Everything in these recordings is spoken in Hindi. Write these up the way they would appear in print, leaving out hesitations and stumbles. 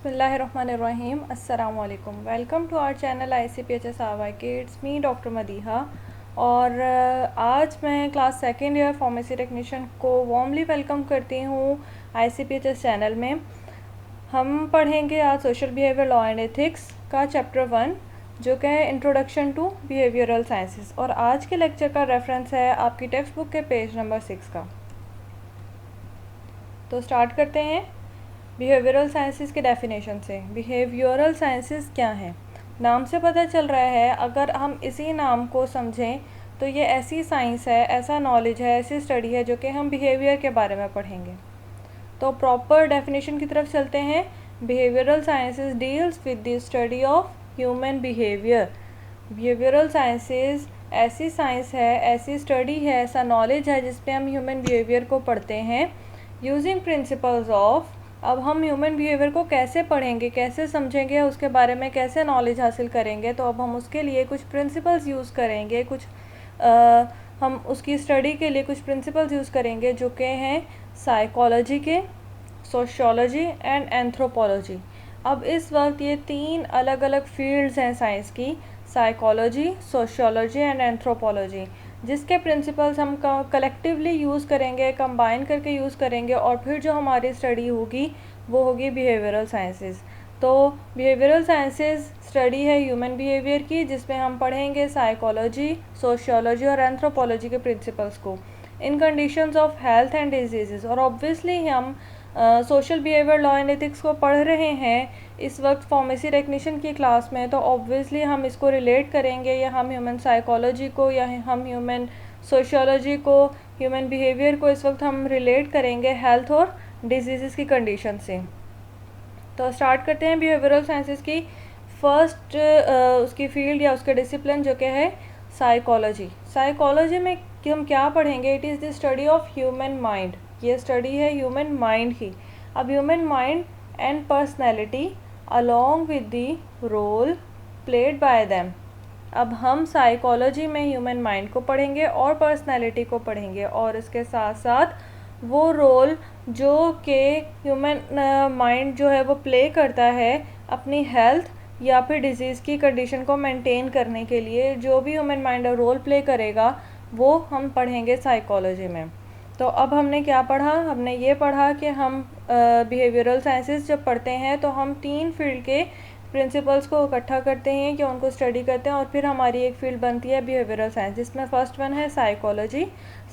बिस्मिल्लाहिर्रहमानिर्रहीम अस्सलाम वालेकुम। Welcome to our channel ICPHS AWIK। It's me doctor Madiha और आज मैं class second year pharmacy technician को वार्मली वेलकम करती हूँ ICPHS चैनल में। हम पढ़ेंगे आज social behaviour law and ethics का चैप्टर 1 जो कि है इंट्रोडक्शन टू बिहेवियरल साइंसेस, और आज के लेक्चर का रेफरेंस है आपकी टेक्स्ट बुक के पेज नंबर 6 का। तो स्टार्ट करते हैं बिहेवियरल साइंसेस के डेफिनेशन से। बिहेवियरल साइंसेस क्या हैं? नाम से पता चल रहा है, अगर हम इसी नाम को समझें तो ये ऐसी साइंस है, ऐसा नॉलेज है, ऐसी स्टडी है जो कि हम बिहेवियर के बारे में पढ़ेंगे। तो प्रॉपर डेफिनेशन की तरफ चलते हैं। Behavioural sciences deals with the study of human behaviour. Behavioural sciences ऐसी साइंस है, ऐसी स्टडी है, ऐसा नॉलेज है जिसपे हम ह्यूमन बिहेवियर को पढ़ते हैं यूजिंग प्रिंसिपल्स ऑफ। अब हम ह्यूमन बिहेवियर को कैसे पढ़ेंगे, कैसे समझेंगे, उसके बारे में कैसे नॉलेज हासिल करेंगे, तो अब हम उसके लिए कुछ प्रिंसिपल्स यूज़ करेंगे, हम उसकी स्टडी के लिए कुछ प्रिंसिपल्स यूज़ करेंगे जो कि हैं साइकोलॉजी के, सोशियोलॉजी एंड एंथ्रोपोलॉजी। अब इस वक्त ये तीन अलग अलग फील्ड्स हैं साइंस की, साइकोलॉजी, सोशियोलॉजी एंड एंथ्रोपोलॉजी, जिसके प्रिंसिपल्स हम कलेक्टिवली यूज़ करेंगे, कंबाइन करके यूज़ करेंगे, और फिर जो हमारी स्टडी होगी वो होगी बिहेवियरल साइंसेस। तो बिहेवियरल साइंसेस स्टडी है ह्यूमन बिहेवियर की, जिसमें हम पढ़ेंगे साइकोलॉजी, सोशियोलॉजी और एंथ्रोपोलॉजी के प्रिंसिपल्स को in conditions of health and disease. और ऑब्वियसली हम social behaviour law and ethics को पढ़ रहे हैं इस वक्त फार्मेसी टेक्नीशियन की क्लास में, तो ऑब्वियसली हम इसको रिलेट करेंगे, या हम ह्यूमन साइकोलॉजी को, या हम ह्यूमन सोशियोलॉजी को, ह्यूमन बिहेवियर को इस वक्त हम रिलेट करेंगे हेल्थ और डिजीज़ की कंडीशन से। तो स्टार्ट करते हैं बिहेवियरल साइंसेस की फर्स्ट उसकी फील्ड या उसके डिसिप्लिन जो कि है साइकोलॉजी। साइकोलॉजी में हम क्या पढ़ेंगे? It is the study of human mind. ये स्टडी है ह्यूमन माइंड की। अब human mind and personality along with the role played by them. अब हम साइकोलॉजी में ह्यूमन माइंड को पढ़ेंगे और पर्सनैलिटी को पढ़ेंगे, और इसके साथ साथ वो रोल जो कि ह्यूमन माइंड जो है वो प्ले करता है अपनी हेल्थ या फिर डिजीज़ की कंडीशन को मेंटेन करने के लिए, जो भी ह्यूमन माइंड रोल प्ले करेगा वो हम पढ़ेंगे साइकोलॉजी में। तो अब हमने क्या पढ़ा? हमने ये पढ़ा कि हम बिहेवियरल साइंसेस जब पढ़ते हैं तो हम तीन फील्ड के प्रिंसिपल्स को इकट्ठा करते हैं, कि उनको स्टडी करते हैं, और फिर हमारी एक फील्ड बनती है बिहेवियरल साइंस, जिसमें फर्स्ट वन है psychology.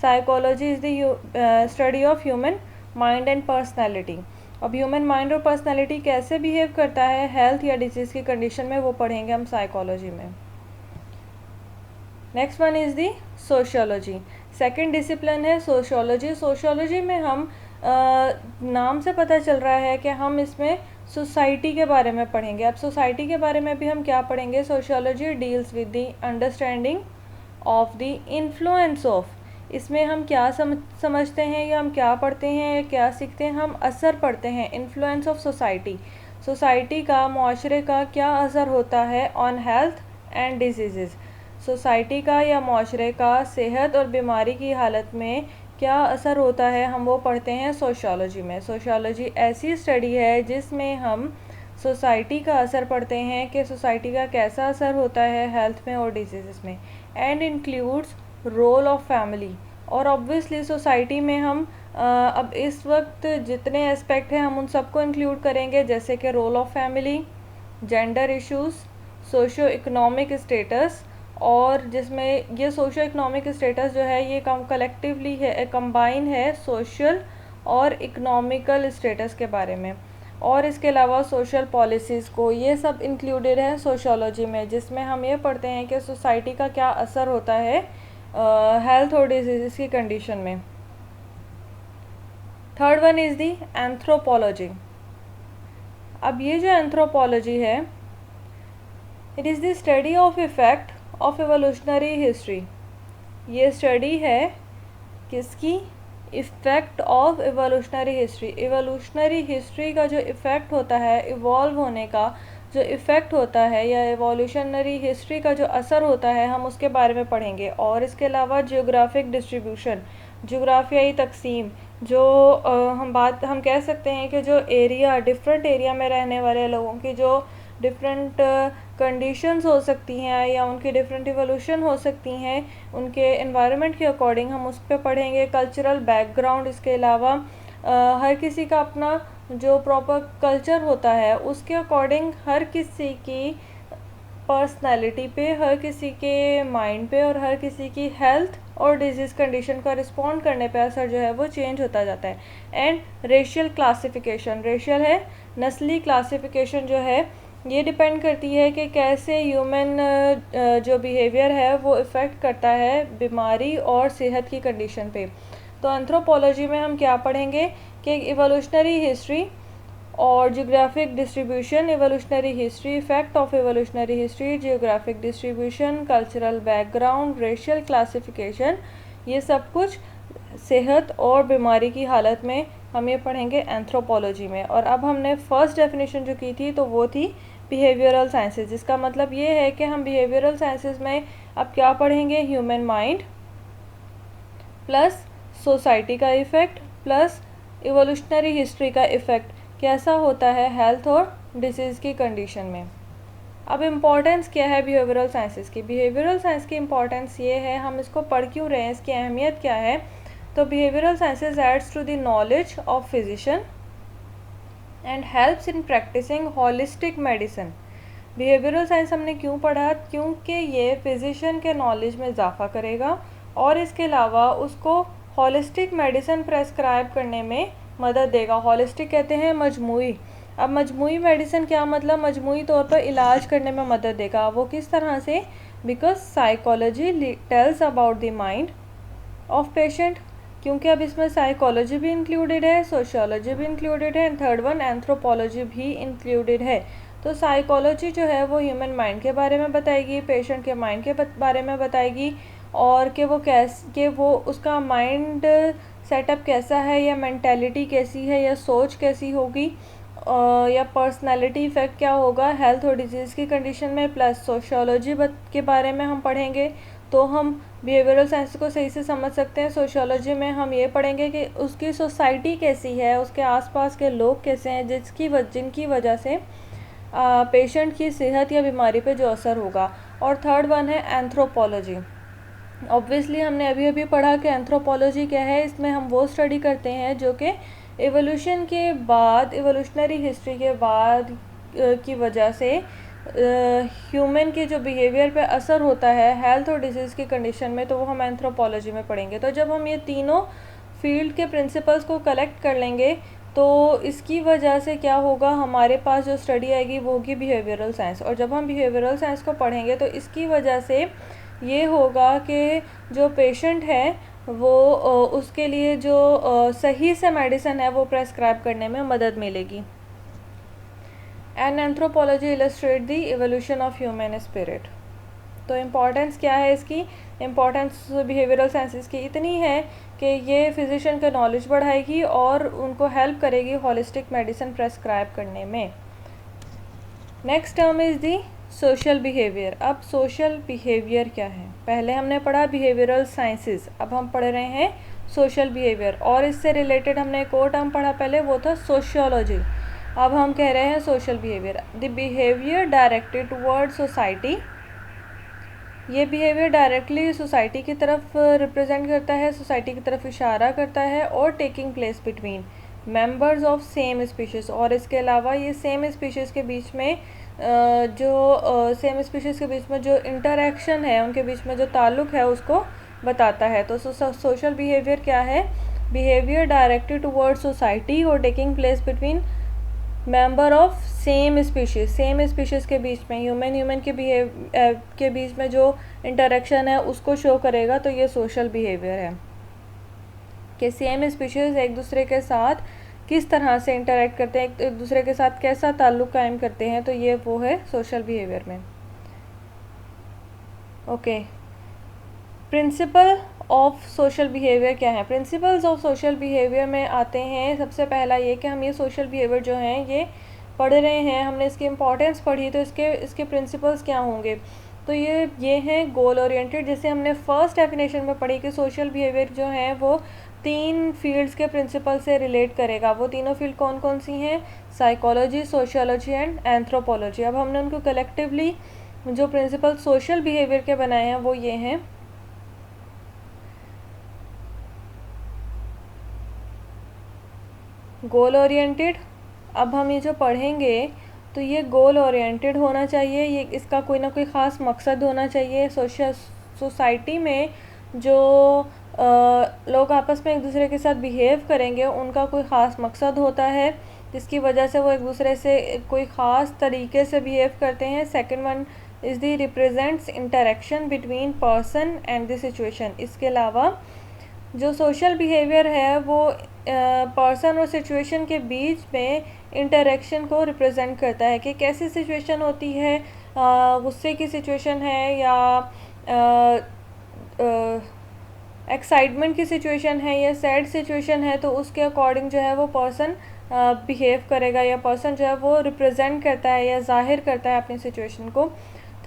Psychology is the study of human mind and personality. अब ह्यूमन माइंड और पर्सनैलिटी कैसे बिहेव करता है हेल्थ या डिजीज़ की कंडीशन में, वो पढ़ेंगे हम साइकोलॉजी में। Next one is the sociology. Second discipline है सोशियोलॉजी। सोशियोलॉजी में हम नाम से पता चल रहा है कि हम इसमें सोसाइटी के बारे में पढ़ेंगे। अब सोसाइटी के बारे में भी हम क्या पढ़ेंगे? Sociology deals with the understanding of the influence of. इसमें हम क्या समझते हैं, या हम क्या पढ़ते हैं, या क्या सीखते हैं? हम असर पढ़ते हैं, इन्फ्लुएंस ऑफ सोसाइटी। सोसाइटी का, मुआशरे का क्या असर होता है on health and disease. Society का या मुआशरे का सेहत और बीमारी की हालत में क्या असर होता है, हम वो पढ़ते हैं सोशियोलॉजी में। सोशियोलॉजी ऐसी स्टडी है जिसमें हम सोसाइटी का असर पढ़ते हैं कि सोसाइटी का कैसा असर होता है हेल्थ में और डिजीज़ में, and includes role of family. और ऑब्वियसली सोसाइटी में हम अब इस वक्त जितने एस्पेक्ट हैं हम उन सबको इंक्लूड करेंगे, जैसे कि role of family, gender issues, socio economic status, और जिसमें ये सोशो इकोनॉमिक स्टेटस जो है ये कलेक्टिवली है, कंबाइन है सोशल और इकोनॉमिकल स्टेटस के बारे में, और इसके अलावा सोशल पॉलिसीज़ को, ये सब इंक्लूडेड है सोशियोलॉजी में, जिसमें हम ये पढ़ते हैं कि सोसाइटी का क्या असर होता है हेल्थ और डिजीज़ की कंडीशन में। Third one is the anthropology. अब ये जो एंथ्रोपोलॉजी है, it is the study of effect of evolutionary history. ये स्टडी है किसकी? Effect of evolutionary history. Evolutionary history का जो इफ़ेक्ट होता है, इवॉल्व होने का जो इफ़ेक्ट होता है, या एवोल्यूशनरी हिस्ट्री का जो असर होता है, हम उसके बारे में पढ़ेंगे। और इसके अलावा जियोग्राफिक डिस्ट्रीब्यूशन, जोग्राफियाई तकसीम, जो हम कह सकते हैं कि जो एरिया डिफरेंट एरिया में रहने वाले लोगों की जो डिफरेंट कंडीशंस हो सकती हैं या उनकी डिफरेंट इवोल्यूशन हो सकती हैं उनके एनवायरनमेंट के अकॉर्डिंग, हम उस पर पढ़ेंगे। कल्चरल बैकग्राउंड, इसके अलावा हर किसी का अपना जो प्रॉपर कल्चर होता है उसके अकॉर्डिंग हर किसी की पर्सनैलिटी पे, हर किसी के माइंड पे और हर किसी की हेल्थ और डिजीज़ कंडीशन का रिस्पॉन्ड करने पे असर जो है वो चेंज होता जाता है। एंड रेशियल क्लासिफिकेशन, रेशियल है नस्ली क्लासिफिकेशन जो है ये डिपेंड करती है कि कैसे ह्यूमन जो बिहेवियर है वो इफ़ेक्ट करता है बीमारी और सेहत की कंडीशन पे। तो एंथ्रोपोलॉजी में हम क्या पढ़ेंगे कि इवोल्यूशनरी हिस्ट्री और geographic distribution, evolutionary history, effect of evolutionary history, geographic distribution, cultural background, racial classification, ये सब कुछ सेहत और बीमारी की हालत में हम ये पढ़ेंगे एंथ्रोपोलॉजी में। और अब हमने फर्स्ट डेफिनेशन जो की थी तो वो थी बिहेवियरल साइंसेज, जिसका मतलब ये है कि हम बिहेवियरल साइंसेज में अब क्या पढ़ेंगे, ह्यूमन माइंड प्लस सोसाइटी का इफ़ेक्ट प्लस इवोल्यूशनरी हिस्ट्री का इफ़ेक्ट कैसा होता है हेल्थ और डिसीज़ की कंडीशन में। अब इम्पॉर्टेंस क्या है बिहेवियरल साइंसेस की? बिहेवियरल साइंस की इम्पॉर्टेंस ये है, हम इसको पढ़ क्यों रहे हैं, इसकी अहमियत क्या है। तो behavioural sciences adds to the knowledge of physician and helps in practising holistic medicine. Behavioural science हमने क्यों पढ़ा? क्योंकि ये फिजिशियन के नॉलेज में इजाफा करेगा और इसके अलावा उसको हॉलिस्टिक मेडिसिन प्रेस्क्राइब करने में मदद देगा। हॉलिस्टिक कहते हैं मजमूई। अब मजमूई मेडिसिन क्या मतलब, मजमूई तौर पर इलाज करने में मदद देगा। वो किस तरह से? Because psychology tells about the mind of patient, क्योंकि अब इसमें साइकोलॉजी भी इंक्लूडेड है, सोशियोलॉजी भी इंक्लूडेड है एंड थर्ड वन एंथ्रोपोलॉजी भी इंक्लूडेड है। तो साइकोलॉजी जो है वो ह्यूमन माइंड के बारे में बताएगी, पेशेंट के माइंड के बारे में बताएगी और कि वो उसका माइंड सेटअप कैसा है या मेंटालिटी कैसी है या सोच कैसी होगी या पर्सनालिटी इफ़ेक्ट क्या होगा हेल्थ और डिजीज़ की कंडीशन में। प्लस सोशियोलॉजी के बारे में हम पढ़ेंगे तो हम बिहेवियरल साइंस को सही से समझ सकते हैं। सोशियोलॉजी में हम ये पढ़ेंगे कि उसकी सोसाइटी कैसी है, उसके आसपास के लोग कैसे हैं जिनकी वजह से पेशेंट की सेहत या बीमारी पे जो असर होगा। और थर्ड वन है एंथ्रोपोलॉजी। ऑब्वियसली हमने अभी अभी पढ़ा कि एंथ्रोपोलॉजी क्या है। इसमें हम वो स्टडी करते हैं जो कि एवोल्यूशन के बाद, एवोल्यूशनरी हिस्ट्री के बाद की वजह से ह्यूमन के जो बिहेवियर पे असर होता है हेल्थ और डिजीज़ की कंडीशन में, तो वो हम एंथ्रोपोलॉजी में पढ़ेंगे। तो जब हम ये तीनों फील्ड के प्रिंसिपल्स को कलेक्ट कर लेंगे तो इसकी वजह से क्या होगा, हमारे पास जो स्टडी आएगी वो होगी बिहेवियरल साइंस। और जब हम बिहेवियरल साइंस को पढ़ेंगे तो इसकी वजह से ये होगा कि जो पेशेंट है वो उसके लिए जो सही से मेडिसिन है वो प्रेस्क्राइब करने में मदद मिलेगी। And anthropology illustrate the evolution of human spirit. तो इम्पॉर्टेंस क्या है इसकी? इम्पॉर्टेंस बिहेवियरल साइंसेस की इतनी है कि ये फिजिशियन का नॉलेज बढ़ाएगी और उनको हेल्प करेगी हॉलिस्टिक मेडिसिन प्रेस्क्राइब करने में। Next term is the social behaviour. अब सोशल बिहेवियर क्या है? पहले हमने पढ़ा बिहेवियरल साइंसेस, अब हम पढ़ रहे हैं सोशल बिहेवियर। और इससे रिलेटेड हमने एक और टर्म पढ़ा पहले, वो था सोशियोलॉजी। अब हम कह रहे हैं social behaviour. The behaviour directed toward society, ये बिहेवियर डायरेक्टली सोसाइटी की तरफ रिप्रेजेंट करता है, सोसाइटी की तरफ इशारा करता है। और taking place between members of same species, और इसके अलावा ये सेम स्पीशीज़ के बीच में सेम स्पीशीज़ के बीच में जो इंटरेक्शन है, उनके बीच में जो ताल्लुक़ है उसको बताता है। तो सोशल बिहेवियर क्या है? बिहेवियर डायरेक्टेड टुवर्ड सोसाइटी और taking place between member of same species, same species के बीच में ह्यूमन के बीच में जो इंटरेक्शन है उसको शो करेगा। तो ये सोशल बिहेवियर है कि सेम स्पीशीज़ एक दूसरे के साथ किस तरह से इंटरेक्ट करते हैं, एक दूसरे के साथ कैसा ताल्लुक़ कायम करते हैं। तो ये वो है सोशल बिहेवियर में। Okay, principle of social behaviour क्या है? प्रिंसिपल्स ऑफ सोशल बिहेवियर में आते हैं सबसे पहला ये कि हम ये सोशल बिहेवियर जो हैं ये पढ़ रहे हैं, हमने इसकी इम्पोर्टेंस पढ़ी, तो इसके प्रिंसिपल्स क्या होंगे? तो ये हैं गोल ओरिएंटेड। जैसे हमने फर्स्ट डेफिनेशन में पढ़ी कि सोशल बिहेवियर जो है वो तीन फील्ड्स के प्रिंसिपल से रिलेट करेगा। वो तीनों फील्ड कौन कौन सी हैं? Psychology, sociology and anthropology. अब हमने उनको कलेक्टिवली जो प्रिंसिपल सोशल बिहेवियर के बनाए हैं वो ये हैं। Goal oriented. अब हम ये जो पढ़ेंगे तो ये गोल ओरिएंटेड होना चाहिए, ये इसका कोई ना कोई ख़ास मकसद होना चाहिए। सोसाइटी में जो लोग आपस में एक दूसरे के साथ बिहेव करेंगे उनका कोई ख़ास मकसद होता है जिसकी वजह से वो एक दूसरे से कोई ख़ास तरीके से बिहेव करते हैं। Second one is the represents interaction between person and the situation. इसके अलावा जो सोशल बिहेवियर है वो पर्सन और सिचुएशन के बीच में इंटरेक्शन को रिप्रेजेंट करता है कि कैसी सिचुएशन होती है, गुस्से की सिचुएशन है या एक्साइटमेंट की सिचुएशन है या सैड सिचुएशन है, तो उसके अकॉर्डिंग जो है वो पर्सन बिहेव करेगा या पर्सन जो है वो रिप्रेजेंट करता है या जाहिर करता है अपनी सिचुएशन को।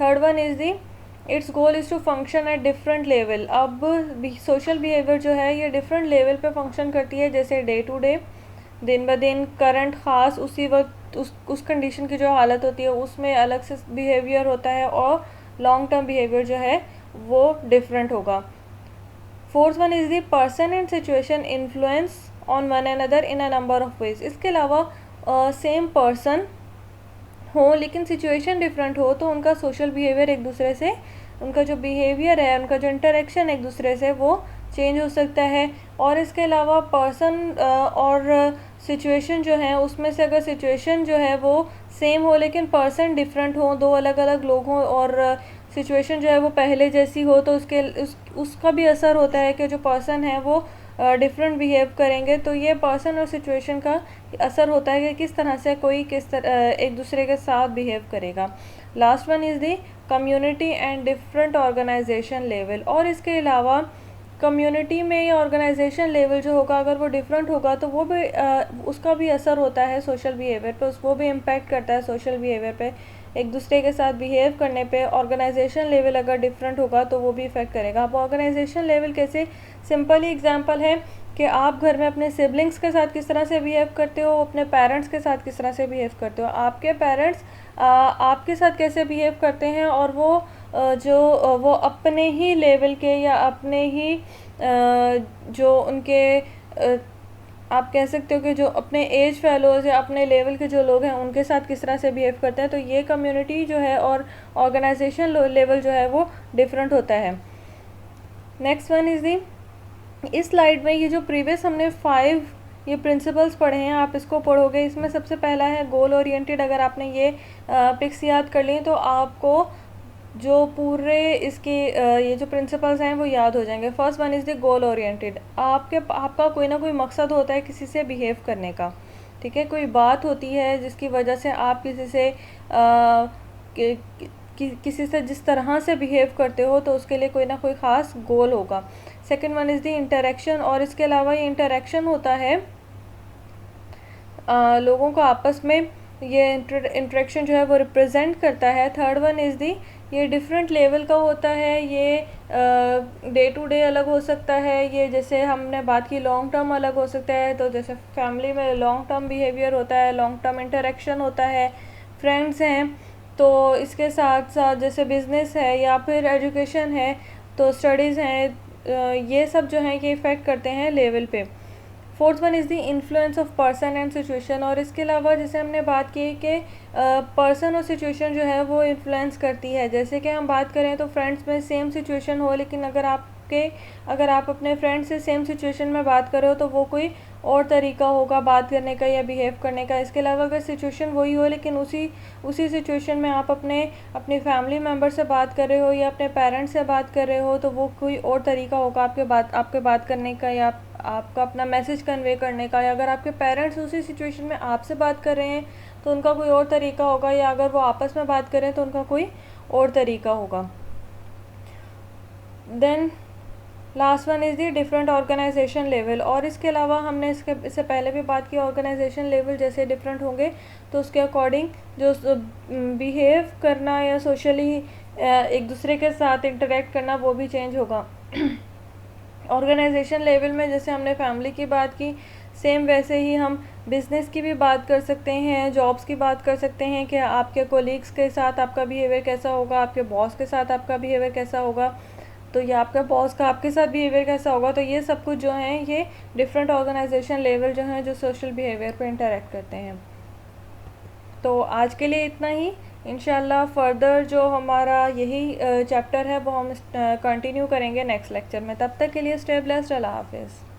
Third one is the its goal is to function at different level. अब सोशल बिहेवियर जो है ये डिफरेंट लेवल पे फंक्शन करती है, जैसे डे टू डे, दिन ब दिन, करंट, ख़ास उसी वक्त उस कंडीशन की जो हालत होती है उसमें अलग से बिहेवियर होता है, और लॉन्ग टर्म बिहेवियर जो है वो डिफरेंट होगा। Fourth one is the person and situation influence on one another in a number of ways. इसके अलावा सेम पर्सन हो लेकिन सिचुएशन डिफरेंट हो तो उनका सोशल बिहेवियर एक दूसरे से, उनका जो बिहेवियर है, उनका जो इंटरेक्शन एक दूसरे से वो चेंज हो सकता है। और इसके अलावा पर्सन और सिचुएशन जो है उसमें से अगर सिचुएशन जो है वो सेम हो लेकिन पर्सन डिफरेंट हो, दो अलग अलग लोग हों, और सिचुएशन जो है वो पहले जैसी हो, तो उसका भी असर होता है कि जो पर्सन है वो डिफरेंट बिहेव करेंगे। तो ये पर्सन और सिचुएशन का असर होता है कि किस तरह से कोई एक दूसरे के साथ बिहेव करेगा। Last one is the community and different organisation level. और इसके अलावा कम्युनिटी में या ऑर्गेनाइजेशन लेवल जो होगा अगर वो डिफरेंट होगा तो वो भी उसका भी असर होता है सोशल बिहेवियर पे, वो भी इम्पैक्ट करता है सोशल बिहेवियर पे, एक दूसरे के साथ बिहेव करने पे। ऑर्गेनाइजेशन लेवल अगर डिफरेंट होगा तो वो भी इफ़ेक्ट करेगा। अब ऑर्गेनाइजेशन लेवल कैसे, सिंपल ही एग्जांपल है कि आप घर में अपने सिबलिंग्स के साथ किस तरह से बिहेव करते हो, अपने पेरेंट्स के साथ किस तरह से बिहेव करते हो। आपके पेरेंट्स आपके साथ कैसे बिहेव करते हैं, और वो अपने ही लेवल के या अपने ही जो उनके आप कह सकते हो कि जो अपने एज फेलोज़ या अपने लेवल के जो लोग हैं उनके साथ किस तरह से बिहेव करते हैं। तो ये कम्युनिटी जो है और ऑर्गेनाइजेशन लेवल जो है वो डिफरेंट होता है। नेक्स्ट वन इज़ दी, इस स्लाइड में ये जो प्रीवियस हमने 5 ये प्रिंसिपल्स पढ़े हैं आप इसको पढ़ोगे। इसमें सबसे पहला है गोल ओरिएंटेड। अगर आपने ये पिक्स याद कर ली तो आपको जो पूरे इसके ये जो प्रिंसिपल्स हैं वो याद हो जाएंगे। First one is the goal oriented. आपका कोई ना कोई मकसद होता है किसी से बिहेव करने का, ठीक है। कोई बात होती है जिसकी वजह से आप किसी से जिस तरह से बिहेव करते हो तो उसके लिए कोई ना कोई ख़ास गोल होगा। Second one is the interaction, और इसके अलावा ये इंटरेक्शन होता है लोगों को आपस में, ये इंटरेक्शन जो है वो रिप्रेजेंट करता है। थर्ड वन इज़ दी, ये डिफरेंट लेवल का होता है, ये डे टू डे अलग हो सकता है, ये जैसे हमने बात की लॉन्ग टर्म अलग हो सकता है। तो जैसे फैमिली में लॉन्ग टर्म बिहेवियर होता है, लॉन्ग टर्म इंटरेक्शन होता है, फ्रेंड्स हैं तो इसके साथ साथ जैसे बिज़नेस है या फिर एजुकेशन है तो स्टडीज़ हैं, ये सब जो हैं ये इफ़ेक्ट करते हैं लेवल पे। Fourth one is the influence of person and situation, और इसके अलावा जैसे हमने बात की कि पर्सन और सिचुएशन जो है वो इन्फ्लुएंस करती है। जैसे कि हम बात करें तो फ्रेंड्स में सेम सिचुएशन हो लेकिन अगर आप अपने फ्रेंड से सेम सिचुएशन में बात करो तो वो कोई और तरीका होगा बात करने का या बिहेव करने का। इसके अलावा अगर सिचुएशन वही हो लेकिन उसी सिचुएशन में आप अपनी फैमिली मेम्बर से बात कर रहे हो या अपने पेरेंट्स से बात कर रहे हो तो वो कोई और तरीका होगा आपके बात करने का या आपका अपना मैसेज कन्वे करने का। या अगर आपके पेरेंट्स उसी सिचुएशन में आपसे बात कर रहे हैं तो उनका कोई और तरीका होगा, या अगर वो आपस में बात करें तो उनका कोई और तरीका होगा। Then last one is the different organisation level, और इसके अलावा हमने इससे पहले भी बात की ऑर्गेनाइजेशन लेवल जैसे डिफरेंट होंगे तो उसके अकॉर्डिंग जो बिहेव करना या सोशली एक दूसरे के साथ इंटरेक्ट करना वो भी चेंज होगा। ऑर्गेनाइजेशन लेवल में जैसे हमने फैमिली की बात की, सेम वैसे ही हम बिज़नेस की भी बात कर सकते हैं, जॉब्स की बात कर सकते हैं कि आपके कोलीग्स के साथ आपका बिहेवियर कैसा होगा, आपके बॉस के साथ आपका बिहेवियर कैसा होगा, तो ये आपका बॉस का आपके साथ बिहेवियर कैसा होगा। तो ये सब कुछ जो है ये डिफरेंट ऑर्गेनाइजेशन लेवल जो है जो सोशल बिहेवियर पे इंटरेक्ट करते हैं। तो आज के लिए इतना ही। इंशाल्लाह फर्दर जो हमारा यही चैप्टर है वो हम कंटिन्यू करेंगे नेक्स्ट लेक्चर में। तब तक के लिए स्टे ब्लेस्ड। अल्लाह हाफिज़।